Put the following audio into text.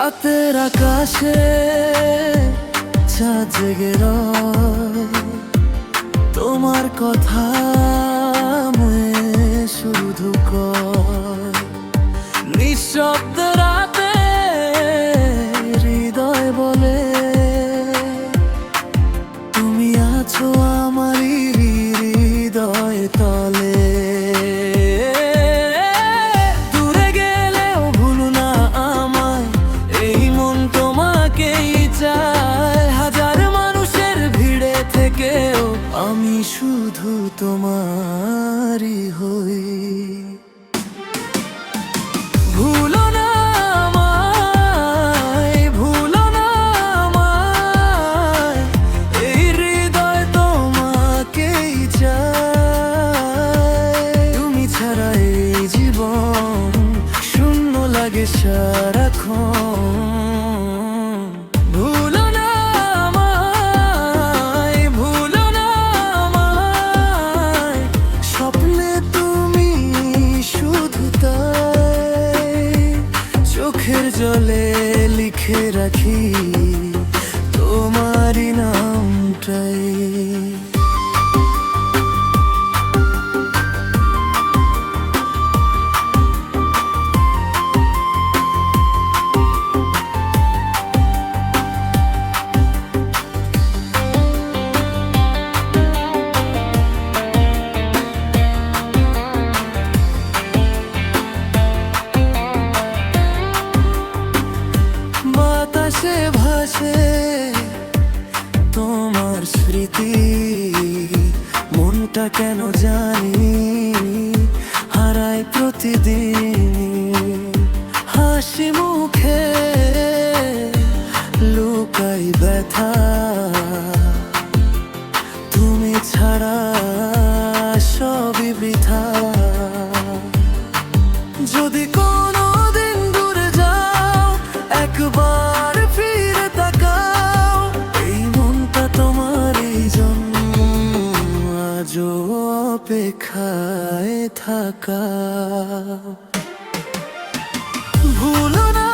রাতের আকাশে চাঁদ জেগে রয়, তোমার কথা মনে শুধু কয়। নিঃশব্দ রাতে হৃদয় বলে তুমি আছো আমারই হৃদয় তলে। দূরে গেলেও ভুলো না আমায়, এই মন তোমাকেই চায়। হাজার মানুষের ভিড়ে থেকেও আমি শুধু তোমারই হই। ভুলো না আমায়, ভুলো না আমায়, এই হৃদয় তোমাকেই চায়। তুমি ছাড়া এই জীবন শূন্য লাগে সারাক্ষণ। ভুলো না আমায়, ভুলো না আমায়, স্বপ্নে তুমি শুধু তাই। চোখের জলে লিখে রাখি তোমারই নামটাই। বাতাসে ভাসে তোমার স্মৃতি, মনটা কেন জানি হারায় প্রতিদিন। হাসি মুখে লুকাই ব্যথা, তুমি ছাড়া সবই বৃথা। যদি কোনোদিন দূরে যাও, একবার ফিরে তাকাও, এই মনটা তোমারই জন্য আজও অপেক্ষায় থাকা। ভুলো না